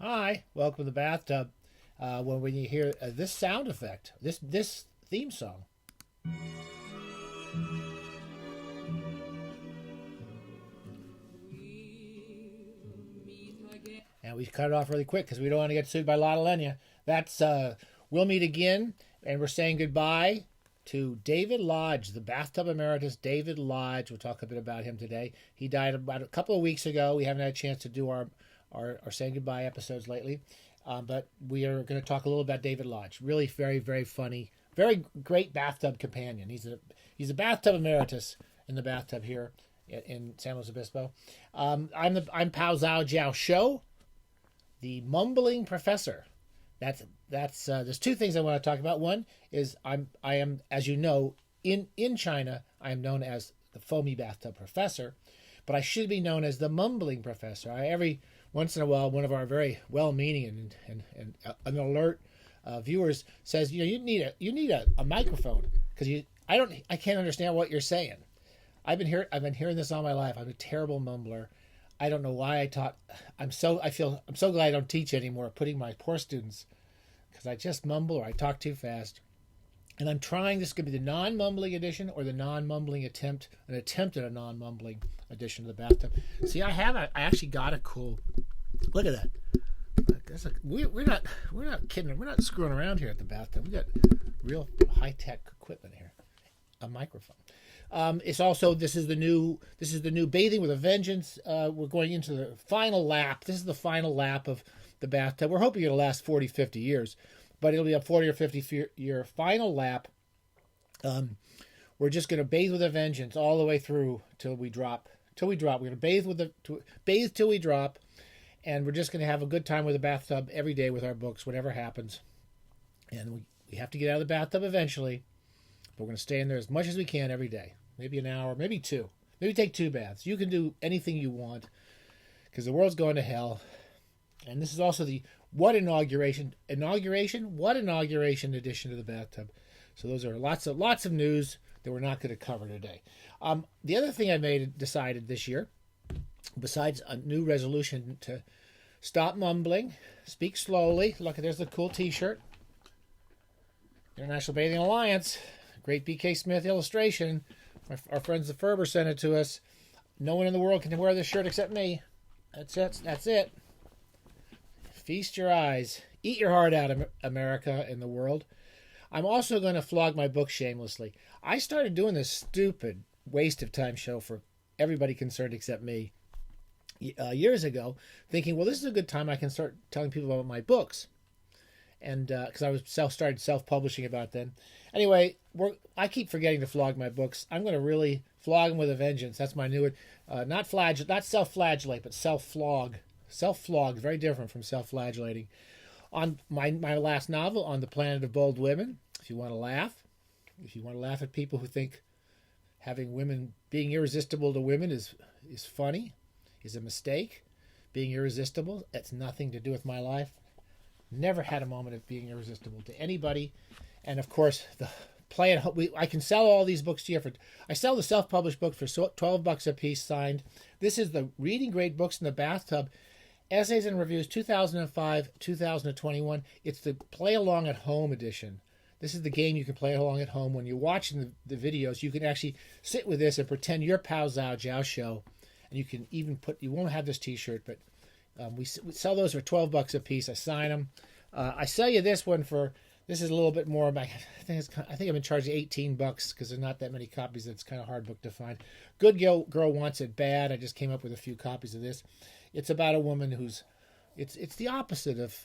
Hi, welcome to the bathtub. When you hear this sound effect, this theme song, and we cut it off really quick because we don't want to get sued by Lotta Lenya. That's we'll meet again, and we're saying goodbye to David Lodge, the bathtub emeritus. David Lodge. We'll talk a bit about him today. He died about a couple of weeks ago. We haven't had a chance to do our saying goodbye episodes lately. But we are going to talk a little about David Lodge. Really very, very funny, very great bathtub companion. He's a bathtub emeritus in the bathtub here in San Luis Obispo. I'm Pao Zhao Jiao Shou, the mumbling professor. That's there's two things I want to talk about. One is I am, as you know, in China I am known as the foamy bathtub professor, but I should be known as the mumbling professor. Every once in a while, one of our very well-meaning and an alert viewers says, you need a microphone because I can't understand what you're saying. I've been hearing this all my life. I'm a terrible mumbler. I don't know why I taught. I'm so glad I don't teach anymore. Putting my poor students because I just mumble or I talk too fast. And I'm trying. This could be the non-mumbling edition or the non-mumbling attempt at a non-mumbling edition of the bathtub. See, I actually got a cool. Look at that. We're not kidding. We're not screwing around here at the bathtub. We got real high-tech equipment here. A microphone. It's also this is the new Bathing with a Vengeance. We're going into the final lap. This is the final lap of the bathtub. We're hoping it'll last 40, 50 years, but it'll be a 40 or 50 year final lap. We're just going to bathe with a vengeance all the way through till we drop. We're going to bathe till we drop. And we're just going to have a good time with the bathtub every day with our books, whatever happens. And we have to get out of the bathtub eventually. But we're going to stay in there as much as we can every day. Maybe an hour, maybe two. Maybe take 2 baths. You can do anything you want because the world's going to hell. And this is also the What Inauguration edition of the bathtub. So those are lots of news that we're not going to cover today. The other thing I decided this year, besides a new resolution to stop mumbling, speak slowly. Look, there's the cool T-shirt. International Bathing Alliance. Great B.K. Smith illustration. Our friends the Ferber sent it to us. No one in the world can wear this shirt except me. That's it. Feast your eyes. Eat your heart out, America and the world. I'm also going to flog my book shamelessly. I started doing this stupid waste of time show for everybody concerned except me years ago, thinking, well, this is a good time I can start telling people about my books. And because I was started self-publishing about them. Anyway, I keep forgetting to flog my books. I'm going to really flog them with a vengeance. That's my new one. Not self-flagellate, but self-flog. Self-flog, very different from self-flagellating. On my last novel, On the Planet of Bold Women, if you want to laugh at people who think being irresistible to women is funny, is a mistake. Being irresistible, that's nothing to do with my life. Never had a moment of being irresistible to anybody. And of course, I can sell all these books to you I sell the self-published book for $12 a piece signed. This is the Reading Great Books in the Bathtub, Essays and Reviews 2005-2021. It's the Play Along at Home edition. This is the game you can play along at home. When you're watching the videos, you can actually sit with this and pretend you're Pao Zhao Jiao Shou. And you can even you won't have this T-shirt, but we sell those for $12 a piece. I sign them. I sell you this one this is a little bit more. I think I'm in charge of $18 because there's not that many copies. It's kind of hard book to find. Good Girl Wants It Bad. I just came up with a few copies of this. It's about a woman who's, it's the opposite of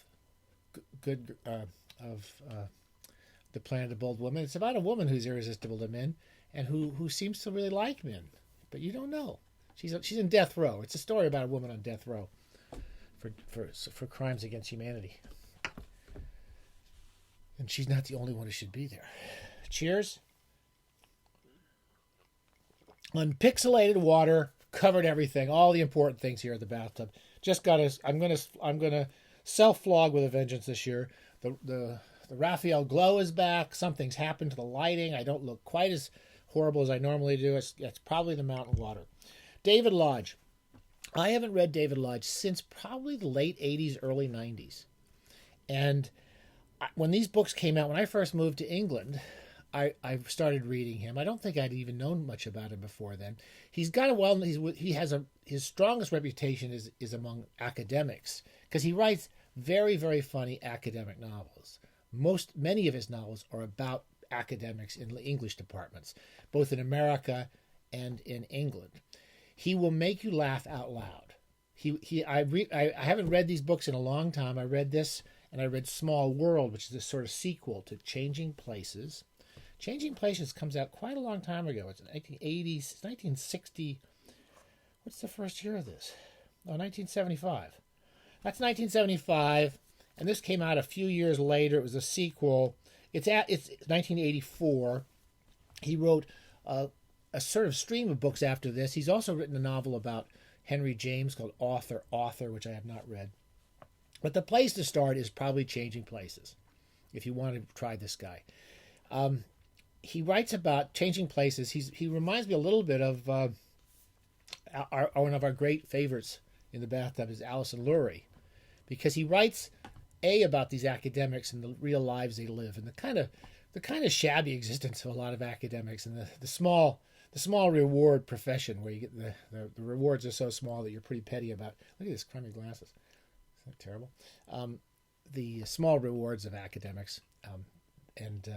the Planet of Bold Women. It's about a woman who's irresistible to men and who seems to really like men, but you don't know. She's in death row. It's a story about a woman on death row for crimes against humanity. And she's not the only one who should be there. Cheers. Unpixelated water covered everything, all the important things here at the bathtub. I'm gonna self-flog with a vengeance this year. The Raphael glow is back. Something's happened to the lighting. I don't look quite as horrible as I normally do. It's probably the mountain water. David Lodge. I haven't read David Lodge since probably the late 80s, early 90s. And when these books came out, when I first moved to England, I started reading him. I don't think I'd even known much about him before then. He's got a he has his strongest reputation is among academics because he writes very, very funny academic novels. Many of his novels are about academics in English departments, both in America and in England. He will make you laugh out loud. I haven't read these books in a long time. I read this and I read Small World, which is a sort of sequel to Changing Places. Changing Places comes out quite a long time ago. It's 1980s, 1960. What's the first year of this? Oh, 1975. That's 1975, and this came out a few years later. It was a sequel. It's 1984. He wrote a sort of stream of books after this. He's also written a novel about Henry James called Author, which I have not read. But the place to start is probably Changing Places, if you want to try this guy. He writes about Changing Places. He reminds me a little bit of one of our great favorites in the bathtub is Alison Lurie, because he writes about these academics and the real lives they live, and the kind of shabby existence of a lot of academics, and the small reward profession where you get the rewards are so small that you're pretty petty about. Look at this crummy glasses. Isn't that terrible? The small rewards of academics, and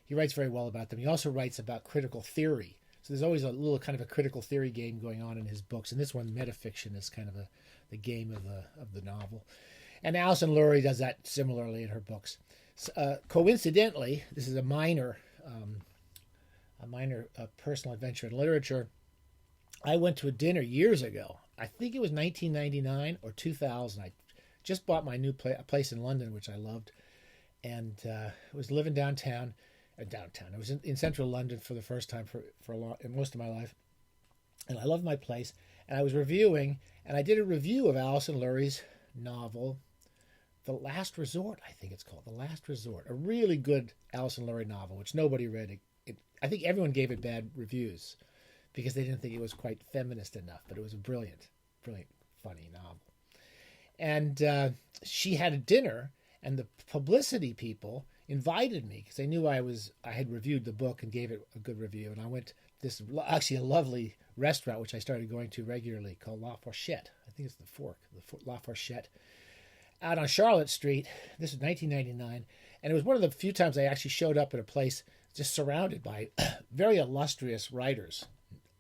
he writes very well about them. He also writes about critical theory. So there's always a little kind of a critical theory game going on in his books, and this one, metafiction, is kind of the game of the novel. And Alison Lurie does that similarly in her books. Coincidentally, this is a minor personal adventure in literature. I went to a dinner years ago. I think it was 1999 or 2000. I just bought my new place in London, which I loved, and was living downtown. I was in central London for the first time for most of my life, and I loved my place. And I was reviewing, and I did a review of Alison Lurie's novel, The Last Resort. I think it's called The Last Resort, a really good Alison Lurie novel, which nobody read. I think everyone gave it bad reviews because they didn't think it was quite feminist enough, but it was a brilliant, funny novel. And she had a dinner, and the publicity people invited me because they knew I had reviewed the book and gave it a good review. And I went to this actually a lovely restaurant which I started going to regularly called La Fourchette. I think it's the Fork, La Fourchette, out on Charlotte Street. This was 1999, and it was one of the few times I actually showed up at a place just surrounded by very illustrious writers.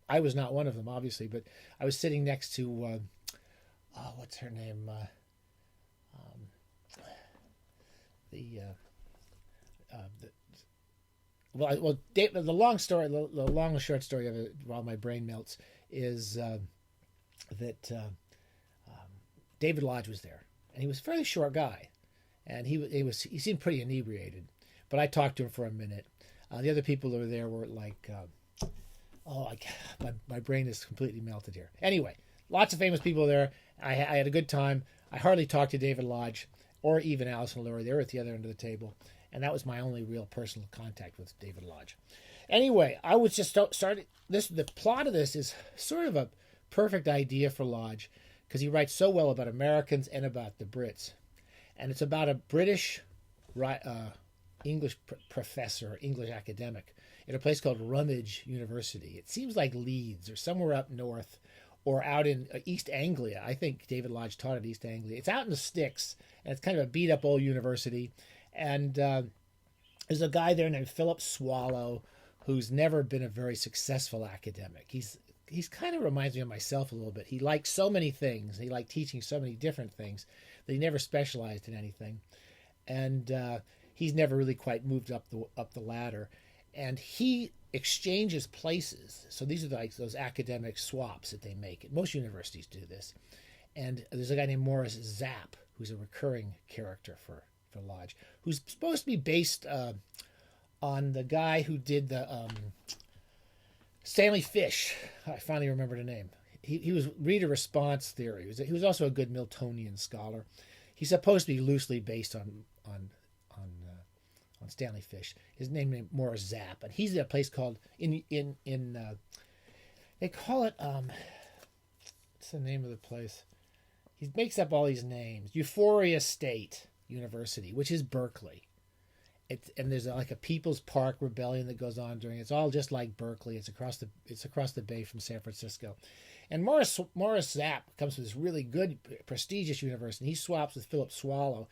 I was not one of them, obviously, but I was sitting next to what's her name? The long and short story of it, while my brain melts, is that David Lodge was there, and he was a fairly short guy, and he seemed pretty inebriated, but I talked to him for a minute. The other people that were there were like, my brain is completely melted here. Anyway, lots of famous people there. I had a good time. I hardly talked to David Lodge or even Alison Lurie. They were at the other end of the table. And that was my only real personal contact with David Lodge. Anyway, I was just starting this. The plot of this is sort of a perfect idea for Lodge because he writes so well about Americans and about the Brits. And it's about a British English professor, English academic, at a place called Rummidge University. It seems like Leeds or somewhere up north or out in East Anglia. I think David Lodge taught at East Anglia. It's out in the sticks, and it's kind of a beat-up old university. And there's a guy there named Philip Swallow who's never been a very successful academic. He's kind of reminds me of myself a little bit. He liked so many things. He liked teaching so many different things that he never specialized in anything. And he's never really quite moved up the ladder. And he exchanges places. So these are like those academic swaps that they make. Most universities do this. And there's a guy named Morris Zapp, who's a recurring character for Lodge, who's supposed to be based on the guy who did the Stanley Fish. I finally remembered a name. He was reader response theory. He was also a good Miltonian scholar. He's supposed to be loosely based on Stanley Fish. His name is Morris Zapp, and he's at a place called they call it What's the name of the place? He makes up all these names. Euphoria State University, which is Berkeley. And there's like a People's Park rebellion that goes on during. It's all just like Berkeley. It's across the bay from San Francisco. And Morris Zapp comes from this really good, prestigious university. He swaps with Philip Swallow,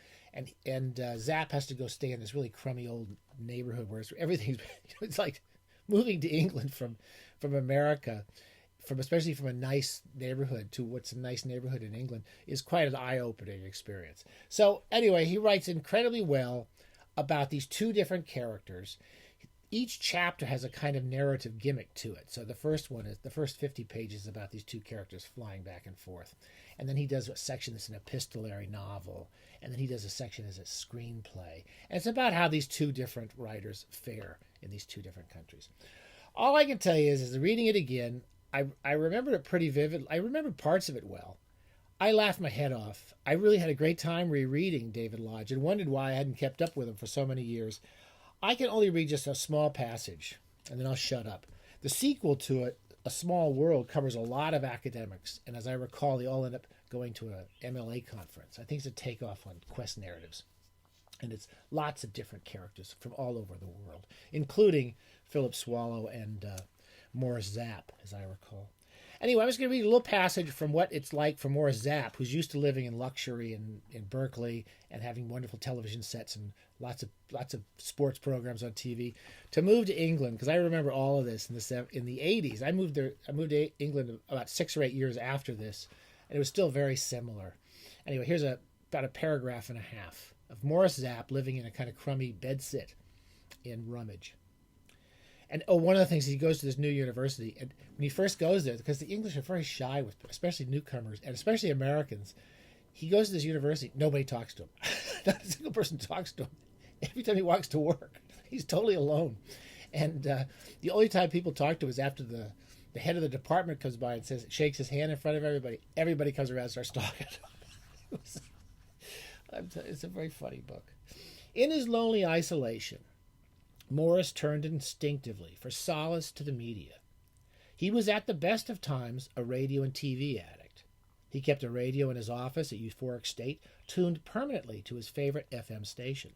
and Zapp has to go stay in this really crummy old neighborhood where everything's. It's like moving to England from America, especially from a nice neighborhood to what's a nice neighborhood in England, is quite an eye-opening experience. So anyway, he writes incredibly well about these two different characters. Each chapter has a kind of narrative gimmick to it. So the first 50 pages about these two characters flying back and forth. And then he does a section that's an epistolary novel. And then he does a section as a screenplay. And it's about how these two different writers fare in these two different countries. All I can tell you is reading it again, I remembered it pretty vivid. I remember parts of it well. I laughed my head off. I really had a great time rereading David Lodge and wondered why I hadn't kept up with him for so many years. I can only read just a small passage, and then I'll shut up. The sequel to it, A Small World, covers a lot of academics, and as I recall, they all end up going to a MLA conference. I think it's a takeoff on Quest Narratives. And it's lots of different characters from all over the world, including Philip Swallow and Morris Zapp, as I recall. Anyway, I'm just going to read a little passage from what it's like for Morris Zapp, who's used to living in luxury in Berkeley and having wonderful television sets and lots of sports programs on TV, to move to England, because I remember all of this in the 80s. I moved to England about 6 or 8 years after this, and it was still very similar. Anyway, here's about a paragraph and a half of Morris Zapp living in a kind of crummy bedsit in Rummidge. And one of the things, he goes to this new university, and when he first goes there, because the English are very shy with, especially newcomers, and especially Americans, he goes to this university, nobody talks to him. Not a single person talks to him. Every time he walks to work, he's totally alone. And the only time people talk to him is after the head of the department comes by and shakes his hand in front of everybody. Everybody comes around and starts talking to him. It's a very funny book. In his lonely isolation, Morris turned instinctively for solace to the media. He was at the best of times a radio and TV addict. He kept a radio in his office at Euphoric State tuned permanently to his favorite FM station,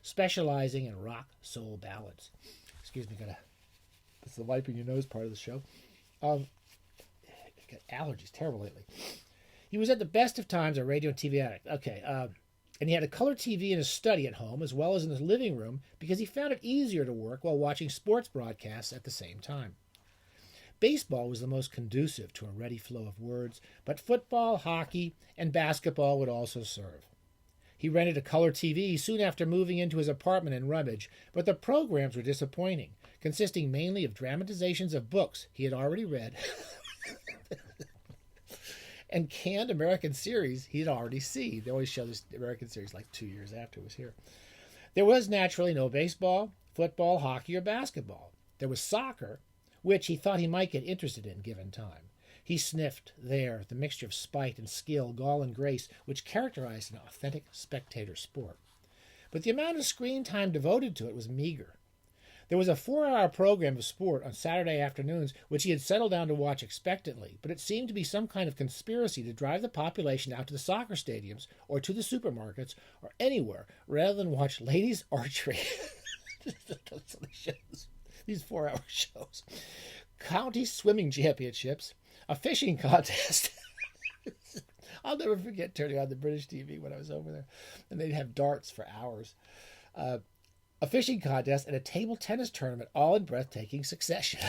specializing in rock soul ballads. Excuse me, that's the wiping your nose part of the show. I've got allergies, terrible lately. He was at the best of times a radio and TV addict. Okay, and he had a color TV in his study at home as well as in his living room because he found it easier to work while watching sports broadcasts at the same time. Baseball was the most conducive to a ready flow of words, but football, hockey, and basketball would also serve. He rented a color TV soon after moving into his apartment in Rummidge, but the programs were disappointing, consisting mainly of dramatizations of books he had already read and canned American series he had already seen. They always show this American series like 2 years after it was here. There was naturally no baseball, football, hockey, or basketball. There was soccer, which he thought he might get interested in given time. He sniffed there the mixture of spite and skill, gall and grace, which characterized an authentic spectator sport. But the amount of screen time devoted to it was meager. There was a 4-hour program of sport on Saturday afternoons, which he had settled down to watch expectantly, but it seemed to be some kind of conspiracy to drive the population out to the soccer stadiums or to the supermarkets or anywhere rather than watch ladies' archery. These 4-hour shows. County swimming championships, a fishing contest. I'll never forget turning on the British TV when I was over there, and they'd have darts for hours. A fishing contest, and a table tennis tournament, all in breathtaking succession.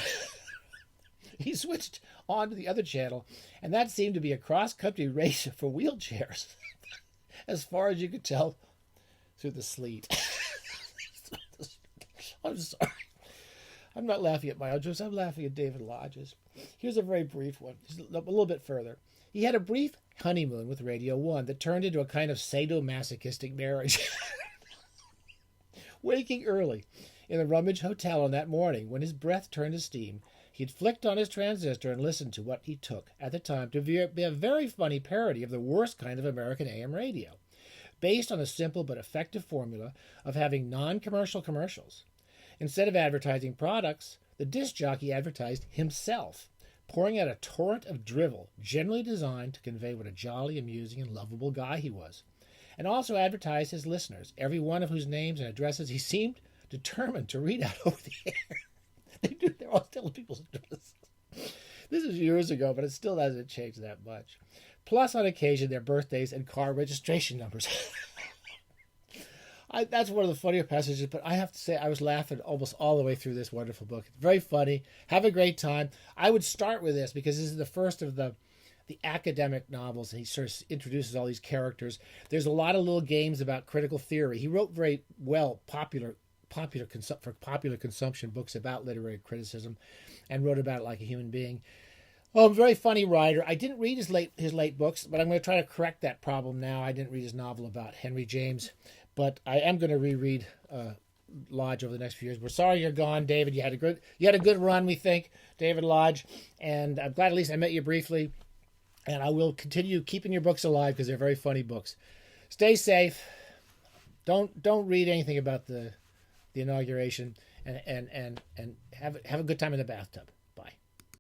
He switched on to the other channel, and that seemed to be a cross-country race for wheelchairs, as far as you could tell through the sleet. I'm sorry. I'm not laughing at my own jokes. I'm laughing at David Lodge's. Here's a very brief one, just a little bit further. He had a brief honeymoon with Radio 1 that turned into a kind of sadomasochistic marriage. Waking early in the Rummidge Hotel on that morning, when his breath turned to steam, he'd flicked on his transistor and listened to what he took, at the time, to be a very funny parody of the worst kind of American AM radio, based on the simple but effective formula of having non-commercial commercials. Instead of advertising products, the disc jockey advertised himself, pouring out a torrent of drivel generally designed to convey what a jolly, amusing, and lovable guy he was, and also advertised his listeners, every one of whose names and addresses he seemed determined to read out over the air. They're all telling people's addresses. This is years ago, but it still hasn't changed that much. Plus, on occasion, their birthdays and car registration numbers. That's one of the funnier passages, but I have to say I was laughing almost all the way through this wonderful book. It's very funny. Have a great time. I would start with this because this is the first of the academic novels, and he sort of introduces all these characters. There's a lot of little games about critical theory. He wrote very well popular consumption books about literary criticism, and wrote about it like a human being. Well, very funny writer. I didn't read his late books, but I'm going to try to correct that problem now. I didn't read his novel about Henry James, but I am going to reread Lodge over the next few years. We're sorry you're gone, David. You had a good run, we think, David Lodge, and I'm glad at least I met you briefly. And I will continue keeping your books alive because they're very funny books. Stay safe. Don't read anything about the inauguration, and have a good time in the bathtub.